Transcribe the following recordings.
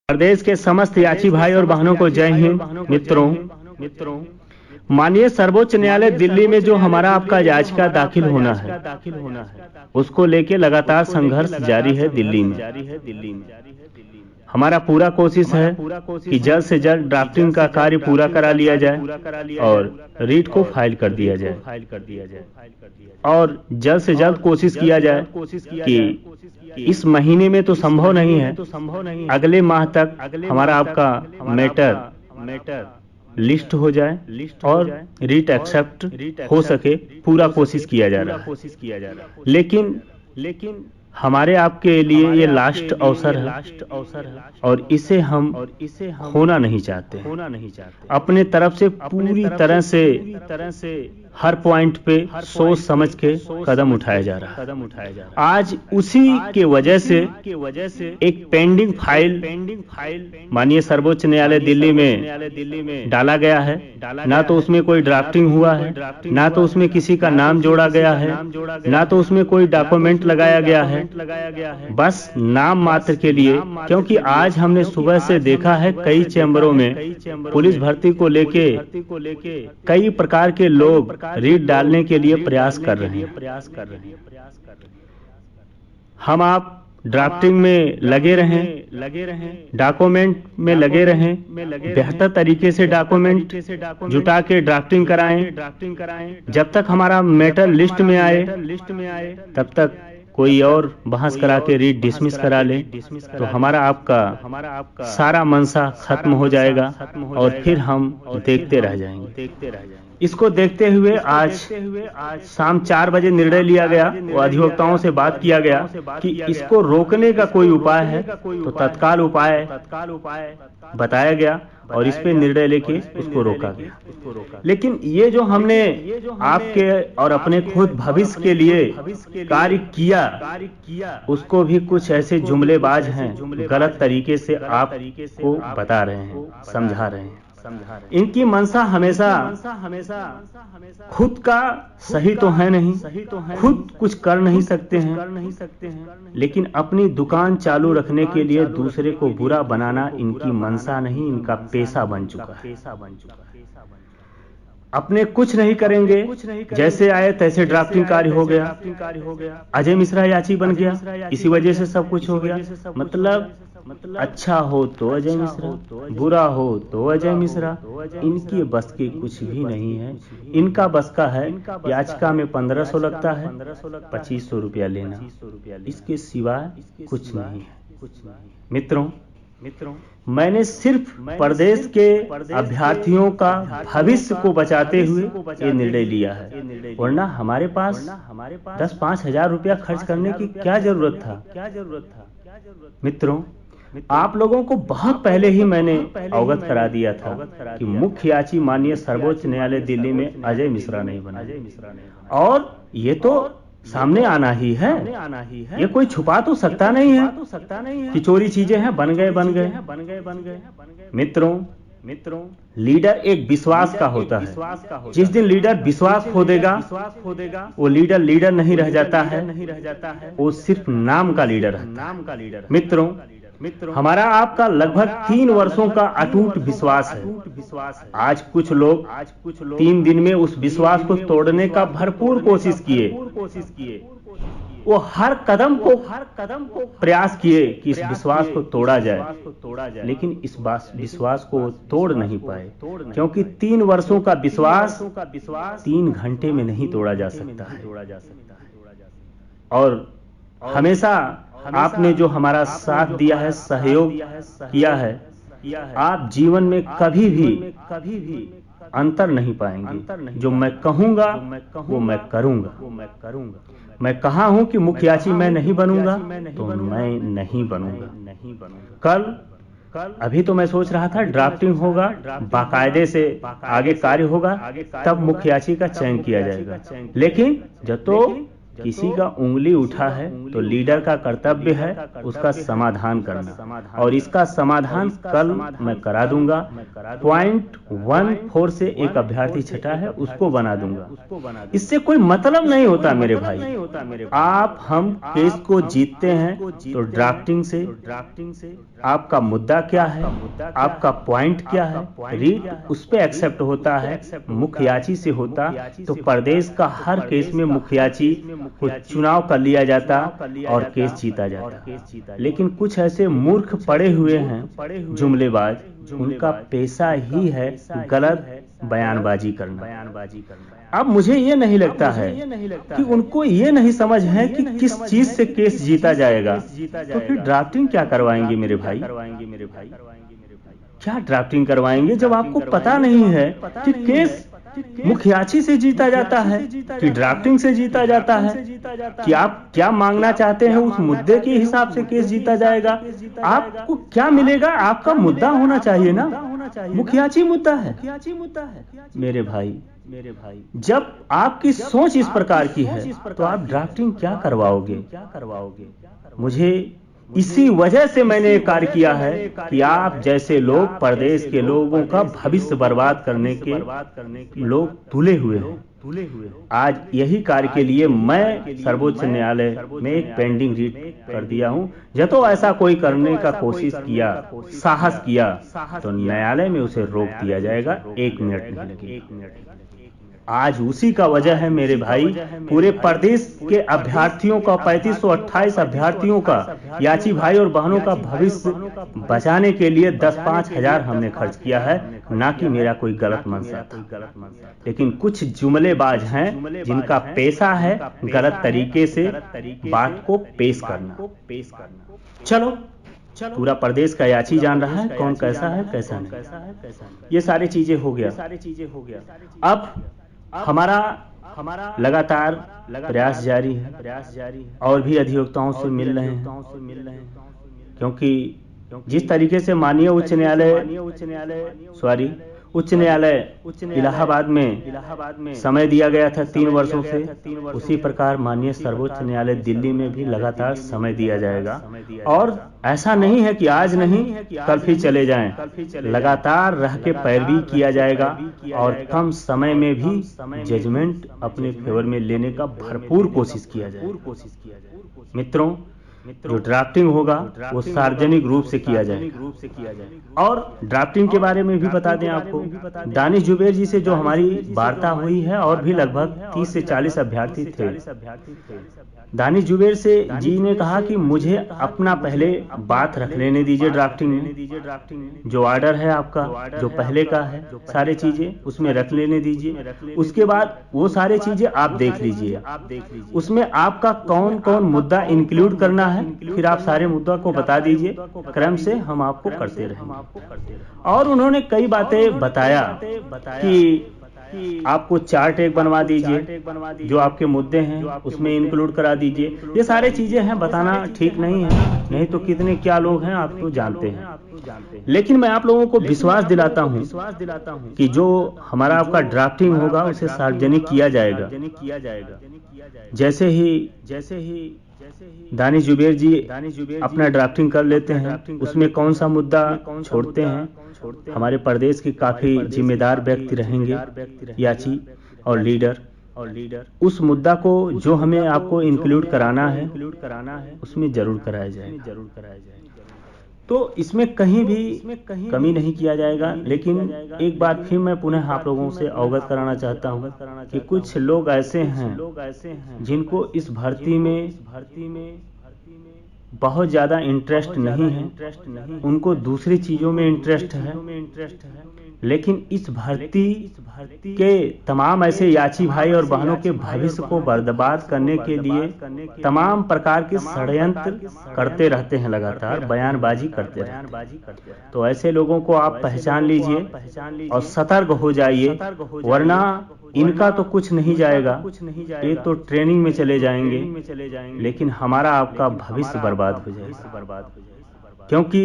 प्रदेश के समस्त याची भाई और बहनों को जय हिंद। मित्रों, माननीय सर्वोच्च न्यायालय दिल्ली में जो हमारा आपका याचिका दाखिल होना है, उसको लेके लगातार संघर्ष जारी है दिल्ली में। हमारा पूरा कोशिश है कि जल्द से जल्द ड्राफ्टिंग का कार्य पूरा करा लिया जाए और रीट को फाइल कर दिया जाए और जल्द से जल्द कोशिश किया जाए कि इस महीने में तो संभव नहीं है, अगले माह तक हमारा आपका मैटर लिस्ट हो जाए और रीट एक्सेप्ट हो सके, पूरा कोशिश किया जा रहा है। लेकिन हमारे आपके लिए ये लास्ट अवसर है और इसे हम खोना नहीं चाहते। अपने तरफ से पूरी तरह से हर पॉइंट पे सोच समझ के कदम उठाया जा रहा है। आज उसी के वजह से एक पेंडिंग फाइल माननीय सर्वोच्च न्यायालय दिल्ली में डाला गया है। ना तो उसमें कोई ड्राफ्टिंग हुआ है, ना तो उसमें किसी का नाम जोड़ा गया है, ना तो उसमें कोई डॉक्यूमेंट लगाया गया है, बस नाम मात्र के लिए। क्योंकि आज हमने सुबह से देखा है कई चैम्बरों में पुलिस भर्ती को लेके कई प्रकार के लोग रीट डालने के लिए प्रयास कर रहे हैं। हम आप ड्राफ्टिंग में लगे रहें, डॉक्यूमेंट में लगे रहें, बेहतर तरीके से डॉक्यूमेंट जुटा के ड्राफ्टिंग कराएं। जब तक हमारा मैटर लिस्ट में आए तब तक कोई और बहस करा के रीट डिसमिस करा ले तो हमारा आपका सारा मनसा खत्म हो जाएगा और फिर हम देखते रह जाएंगे। इसको देखते हुए आज शाम 4 बजे निर्णय लिया गया और अधिवक्ताओं से बात किया गया कि इसको रोकने का कोई उपाय है तो तत्काल उपाय बताया गया और इस पे निर्णय लेके उसको रोका गया। लेकिन ये जो हमने आपके और अपने खुद भविष्य के लिए कार्य किया, उसको भी कुछ ऐसे जुमलेबाज हैं गलत तरीके से आपको बता रहे हैं, समझा रहे हैं। इनकी मंशा हमेशा खुद का सही तो है नहीं, खुद कुछ कर नहीं सकते हैं, लेकिन अपनी दुकान चालू रखने के लिए दूसरे को बुरा बनाना इनकी मंशा नहीं, इनका पेशा बन चुका है। अपने कुछ नहीं करेंगे, जैसे आए तैसे ड्राफ्टिंग कार्य हो गया, अजय मिश्रा याची बन गया, इसी वजह से सब कुछ हो गया। मतलब अच्छा हो तो अजय मिश्रा, बुरा हो तो अजय मिश्रा, इनकी बस की कुछ भी नहीं है। इनका बस का है याचिका में 1500 लगता है, 2500 रुपया लेना, इसके सिवाय कुछ नहीं है। मित्रों, मैंने सिर्फ प्रदेश के अभ्यर्थियों का भविष्य को बचाते हुए ये निर्णय लिया है, वरना हमारे पास 10-5 हजार रुपया खर्च करने की क्या जरूरत था। मित्रों, आप लोगों को बहुत पहले ही मैंने अवगत करा दिया था कि मुख्य याची माननीय सर्वोच्च न्यायालय दिल्ली में अजय मिश्रा नहीं बना, और ये तो सामने आना ही है। ये कोई छुपा तो सकता नहीं है कि चोरी चीजें हैं, बन गए। मित्रों, लीडर एक विश्वास का होता है। जिस दिन लीडर विश्वास खो देगा, वो लीडर नहीं रह जाता है, वो सिर्फ नाम का लीडर है। मित्रों, हमारा आपका लगभग 3 वर्षों का अटूट विश्वास है। आज कुछ लोग 3 दिन में उस विश्वास को तोड़ने का भरपूर कोशिश किए। वो हर कदम को प्रयास किए कि इस विश्वास को तोड़ा जाए, लेकिन इस विश्वास को तोड़ नहीं पाए, क्योंकि 3 वर्षों का विश्वास 3 घंटे में नहीं तोड़ा जा सकता है। और हमेशा आपने जो हमारा साथ दिया है, सहयोग किया है, आप जीवन में कभी भी अंतर नहीं पाएंगे। जो मैं कहूंगा वो मैं करूंगा। मैं कहा हूं कि मुख्य याची मैं नहीं बनूंगा तो मैं नहीं बनूंगा। कल अभी तो मैं सोच रहा था ड्राफ्टिंग होगा, बाकायदे से आगे कार्य होगा, तब मुख्य याची का चयन किया जाएगा। लेकिन किसी का उंगली उठा है तो लीडर का कर्तव्य है उसका समाधान करना, और इसका समाधान कल मैं करा दूंगा। पॉइंट 14 से एक अभ्यर्थी छटा है, उसको बना दूंगा। इससे कोई मतलब नहीं होता मेरे भाई। आप हम केस को जीतते हैं तो ड्राफ्टिंग से। आपका मुद्दा क्या है, आपका पॉइंट क्या है, रीट उस पे एक्सेप्ट होता है, मुखियाची से होता तो प्रदेश का हर केस में मुखियाची को चुनाव कर लिया जाता और केस जीता जाता। लेकिन कुछ ऐसे मूर्ख पड़े हुए हैं जुमलेबाज, उनका पेशा ही है गलत बयानबाजी करना। अब मुझे ये नहीं लगता है कि उनको ये नहीं समझ है कि किस चीज से केस जीता जाएगा, तो फिर ड्राफ्टिंग क्या करवाएंगे मेरे भाई? क्या ड्राफ्टिंग करवाएंगे जब आपको पता नहीं है कि केस मुखियाची से जीता जाता है कि ड्राफ्टिंग से जीता जाता है, कि आप क्या मांगना चाहते हैं उस मुद्दे के हिसाब से केस जीता जाएगा। आपको क्या मिलेगा, आपका मुद्दा होना चाहिए ना, मुखियाची मुद्दा है मेरे भाई। जब आपकी सोच इस प्रकार की है तो आप ड्राफ्टिंग क्या करवाओगे? मुझे इसी वजह से मैंने कार्य किया है कि आप जैसे लोग प्रदेश के लोगों का भविष्य बर्बाद करने के लोग तुले हुए हैं। आज यही कार्य के लिए मैं सर्वोच्च न्यायालय में एक पेंडिंग रीट कर दिया हूं। जब ऐसा कोई करने का कोशिश किया, साहस किया, तो न्यायालय में उसे रोक दिया जाएगा, 1 मिनट नहीं लगेगा। आज उसी का वजह है मेरे भाई, पूरे प्रदेश के अभ्यर्थियों का, 3528 अभ्यर्थियों का, याची भाई और बहनों का भविष्य बचाने के लिए 10-5 हजार हमने खर्च किया है, ना कि मेरा कोई गलत मंशा था। लेकिन कुछ जुमलेबाज हैं जिनका पेशा है गलत तरीके से बात को पेश करना। चलो, पूरा प्रदेश का याची जान रहा है कौन कैसा है कैसा नहीं। ये सारी चीजें हो गया। अब हमारा लगातार प्रयास जारी है और भी अधिवक्ताओं से मिल रहे हैं, क्योंकि जिस तरीके से माननीय उच्च न्यायालय इलाहाबाद में समय दिया गया था 3 वर्षों से, उसी प्रकार माननीय सर्वोच्च न्यायालय दिल्ली में भी लगातार समय दिया जाएगा। और ऐसा नहीं है कि आज नहीं कल फिर चले जाएं, लगातार रह के पैरवी किया जाएगा और कम समय में भी जजमेंट अपने फेवर में लेने का भरपूर कोशिश किया जाएगा। मित्रों, जो ड्राफ्टिंग होगा वो सार्वजनिक रूप से किया जाए। और ड्राफ्टिंग के बारे में भी बता दें आपको, दानिश जुबैर जी से जो हमारी वार्ता हुई है, और भी लगभग 30 से 40 अभ्यर्थी थे। दानिश जुबैर से जी ने कहा कि मुझे अपना पहले बात रख लेने दीजिए ड्राफ्टिंग में, जो ऑर्डर है आपका जो पहले का है सारी चीजें उसमें रख लेने दीजिए, उसके बाद वो सारी चीजें आप देख लीजिए, उसमें आपका कौन कौन मुद्दा इंक्लूड करना है, फिर आप सारे मुद्दा को बता दीजिए, क्रम से हम आपको करते रहेंगे। और उन्होंने कई बातें बताया कि आपको चार्ट एक बनवा दीजिए, जो आपके मुद्दे हैं उसमें इंक्लूड करा दीजिए। ये सारे चीजें हैं, बताना ठीक नहीं है, नहीं तो कितने क्या लोग हैं आप तो जानते हैं। लेकिन मैं आप लोगों को विश्वास दिलाता हूं कि जो हमारा आपका ड्राफ्टिंग होगा उसे सार्वजनिक किया जाएगा। जैसे ही दानिश जुबैर जी अपना ड्राफ्टिंग कर लेते हैं, उसमें कौन सा मुद्दा छोड़ते हैं, हमारे प्रदेश के काफी जिम्मेदार व्यक्ति रहेंगे, याची और लीडर, उस मुद्दा को जो हमें आपको इंक्लूड कराना है उसमें जरूर कराया जाएगा। तो इसमें कहीं भी कमी नहीं किया जाएगा। लेकिन एक बार फिर मैं पुनः आप लोगों से अवगत कराना चाहता हूं कि कुछ लोग ऐसे हैं जिनको इस भर्ती में बहुत ज्यादा इंटरेस्ट नहीं है, उनको दूसरी चीजों में इंटरेस्ट है। लेकिन इस भर्ती के तमाम ऐसे याची भाई और बहनों के भविष्य को बर्बाद करने के लिए तमाम प्रकार के षड्यंत्र करते रहते हैं, लगातार बयानबाजी करते रहते हैं। तो ऐसे लोगों को आप पहचान लीजिए और सतर्क हो जाइए, वरना इनका तो कुछ नहीं जाएगा, ये तो ट्रेनिंग में चले जाएंगे, लेकिन हमारा आपका भविष्य बर्बाद हो जाएगा। क्योंकि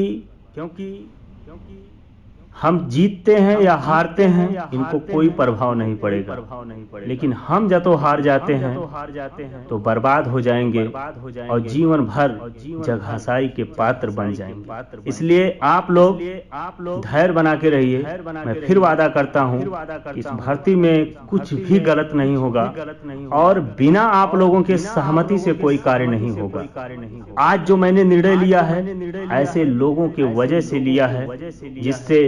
हम जीतते हैं या हारते हैं इनको कोई प्रभाव नहीं पड़ेगा, लेकिन हम जब तो हार जाते हैं तो बर्बाद हो जाएंगे और जीवन भर जगहंसाई के पात्र बन जाएंगे। इसलिए आप लोग धैर्य बना के रहिए। मैं फिर वादा करता हूँ इस भर्ती में कुछ भी गलत नहीं होगा और बिना आप लोगों के सहमति से कोई कार्य नहीं होगा। आज जो मैंने निर्णय लिया है ऐसे लोगों के वजह से लिया है जिससे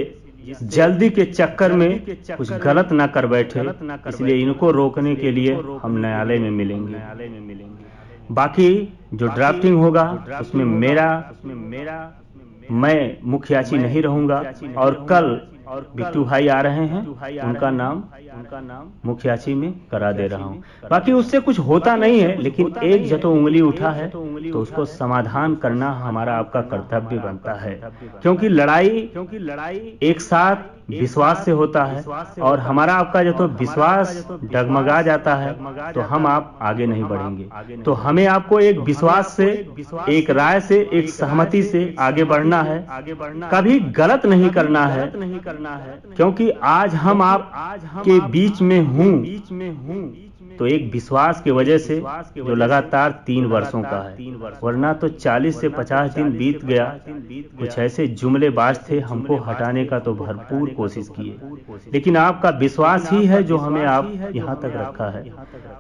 जल्दी के चक्कर में कुछ गलत ना कर बैठे, इसलिए इनको रोकने के लिए हम न्यायालय में मिलेंगे। बाकी जो ड्राफ्टिंग होगा उसमें मैं मुखियाची नहीं रहूंगा और कल बिट्टू भाई आ रहे हैं, उनका नाम मुखियाची में करा दे रहा हूं। बाकी उससे कुछ होता नहीं है, लेकिन एक जतो उंगली उठा है तो उसको समाधान करना हमारा आपका कर्तव्य बनता है, क्योंकि लड़ाई एक साथ विश्वास से होता है और हमारा आपका जब तो विश्वास डगमगा जाता है तो हम आप आगे नहीं बढ़ेंगे। तो हमें आपको एक विश्वास से, एक राय से, एक सहमति से आगे बढ़ना है, कभी गलत नहीं करना है, क्योंकि आज हम आप के बीच में हूँ तो एक विश्वास की वजह से जो लगातार 3 वर्षों का है, वरना तो 40 से 50 दिन बीत गया। कुछ ऐसे जुमलेबाज थे, हमको हटाने का तो भरपूर कोशिश किए, लेकिन आपका विश्वास ही है जो हमें आप यहाँ तक रखा है।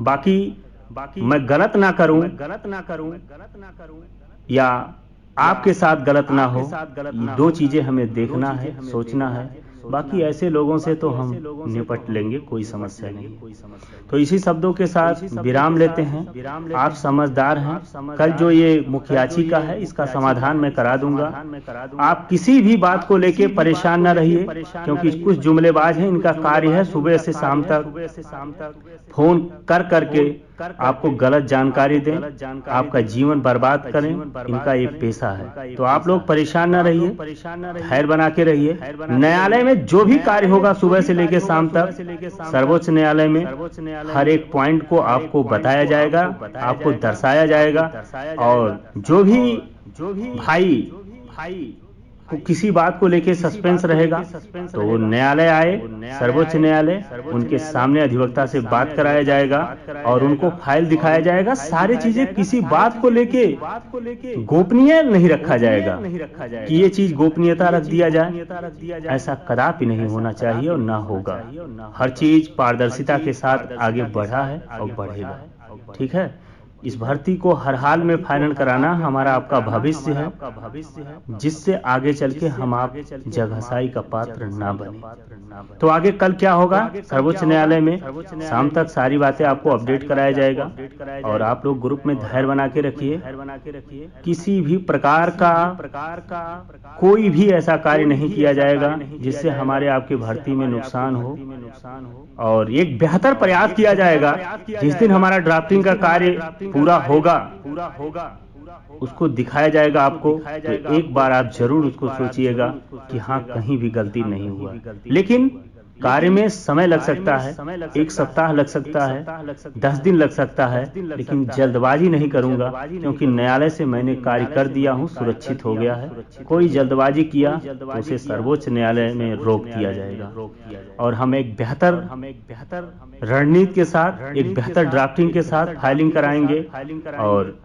बाकी मैं गलत ना करूं या आपके साथ गलत ना हो, ये 2 चीजें हमें देखना है, सोचना है। बाकी ऐसे लोगों से तो हम निपट लेंगे, कोई समस्या नहीं। तो इसी शब्दों के साथ विराम लेते हैं। आप समझदार हैं, कल जो ये मुखियाची का है इसका समाधान मैं करा दूंगा। आप किसी भी बात को लेके परेशान ना रहिए, क्योंकि कुछ जुमलेबाज हैं, इनका कार्य है सुबह से शाम तक फोन कर करके आपको गलत जानकारी दें, आपका जीवन बर्बाद करें, इनका एक पेशा है। तो आप लोग परेशान ना रहिए, धैर्य बना के रहिए। न्यायालय में जो भी कार्य होगा सुबह से लेकर शाम तक, सर्वोच्च न्यायालय में हर एक पॉइंट को आपको बताया जाएगा, आपको दर्शाया जाएगा। और जो भी भाई को किसी बात को लेके सस्पेंस रहेगा तो वो न्यायालय आए, सर्वोच्च न्यायालय, उनके सामने अधिवक्ता से बात कराया जाएगा और उनको फाइल दिखाया जाएगा। सारी चीजें किसी बात को लेके गोपनीय नहीं रखा जाएगा कि ये चीज गोपनीयता रख दिया जाए, ऐसा कदापि नहीं होना चाहिए और ना होगा। हर चीज पारदर्शिता के साथ आगे बढ़ा है और बढ़ेगा। ठीक है, इस भर्ती को हर हाल में फाइनल कराना हमारा आपका भविष्य है, जिससे आगे चल के हम आप जगहंसाई का पात्र ना बने। तो आगे कल क्या होगा, सर्वोच्च न्यायालय में शाम तक सारी बातें आपको अपडेट कराया जाएगा। और आप लोग ग्रुप में धैर्य बना के रखिए, किसी भी प्रकार का कोई भी ऐसा कार्य नहीं किया जाएगा जिससे हमारे आपके भर्ती में नुकसान हो, और एक बेहतर प्रयास किया जाएगा। जिस दिन हमारा ड्राफ्टिंग का कार्य पूरा होगा उसको दिखाया जाएगा आपको, तो एक बार आप जरूर उसको सोचिएगा कि हाँ कहीं भी गलती नहीं हुआ। लेकिन कार्य में समय लग सकता है, 1 सप्ताह लग सकता है, 10 दिन लग सकता है, लेकिन जल्दबाजी नहीं करूंगा, क्योंकि न्यायालय से मैंने कार्य कर दिया हूं, सुरक्षित हो गया है। कोई जल्दबाजी किया तो उसे सर्वोच्च न्यायालय में रोक दिया जाएगा और हम एक बेहतर रणनीति के साथ, एक बेहतर ड्राफ्टिंग के साथ फाइलिंग कराएंगे। और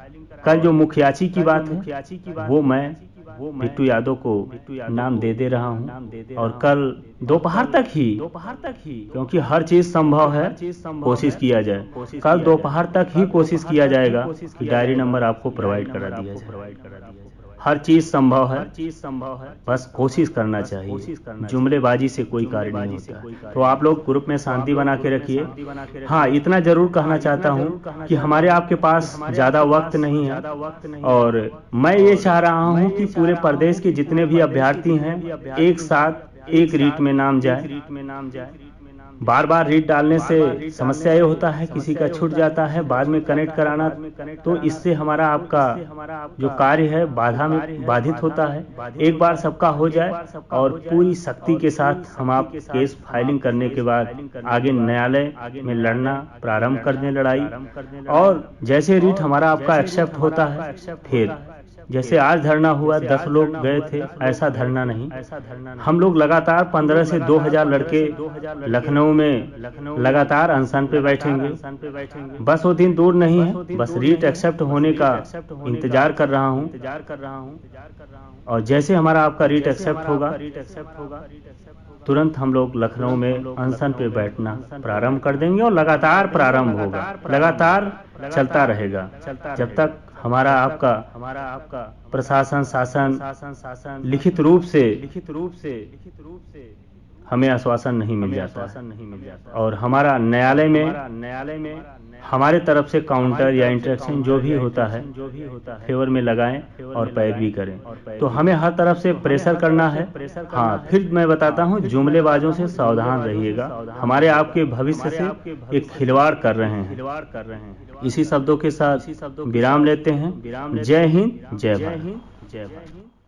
कल जो मुखियाची की बात है वो मैं बिट्टू यादव को नाम दे रहा हूं, और कल दोपहर तक ही, क्योंकि हर चीज संभव है, कोशिश किया जाए। कल दोपहर तक ही कोशिश किया जाएगा कि डायरी नंबर आपको प्रोवाइड करा दिया जाए। हर चीज संभव है, बस कोशिश करना चाहिए। जुमलेबाजी से कोई कार्य नहीं होता। तो आप लोग ग्रुप में शांति बना के रखिए। हाँ, इतना जरूर कहना चाहता हूँ कि हमारे आपके पास ज्यादा वक्त नहीं है, और मैं ये चाह रहा हूँ कि पूरे प्रदेश के जितने भी अभ्यर्थी हैं एक साथ एक रीट में नाम जाए। बार बार रीट डालने से समस्या ये होता है, किसी का छूट जाता है, बाद में कनेक्ट कराना, तो इससे हमारा आपका जो कार्य है बाधित होता है। एक बार सबका हो जाए और पूरी शक्ति के साथ हम आप केस फाइलिंग करने के बाद आगे न्यायालय में लड़ना प्रारंभ कर दें लड़ाई। और जैसे रीट हमारा आपका एक्सेप्ट होता है, फिर जैसे आज धरना हुआ 10 लोग गए थे, ऐसा धरना नहीं। हम लोग लगातार 15 से 2000 लड़के लखनऊ में लगातार अनशन पे बैठेंगे। बस वो दिन दूर नहीं है, बस रीट एक्सेप्ट होने का इंतजार कर रहा हूँ। और जैसे हमारा आपका रीट एक्सेप्ट होगा, तुरंत हम लोग लखनऊ में अनशन पे बैठना प्रारंभ कर देंगे और लगातार प्रारंभ होगा, लगातार चलता रहेगा जब तक हमारा आपका प्रशासन शासन लिखित रूप से हमें आश्वासन नहीं मिल जाता है। और हमारा न्यायालय में हमारे तरफ से काउंटर या इंटरेक्शन जो भी होता है फेवर में लगाएं और पैरवी करें। तो हमें हर तरफ से प्रेशर करना है। हाँ, फिर मैं बताता हूँ, जुमलेबाजों से सावधान रहिएगा, हमारे आपके भविष्य से एक खिलवाड़ कर रहे हैं। इसी शब्दों के साथ विराम लेते हैं। जय हिंद, जय भारत।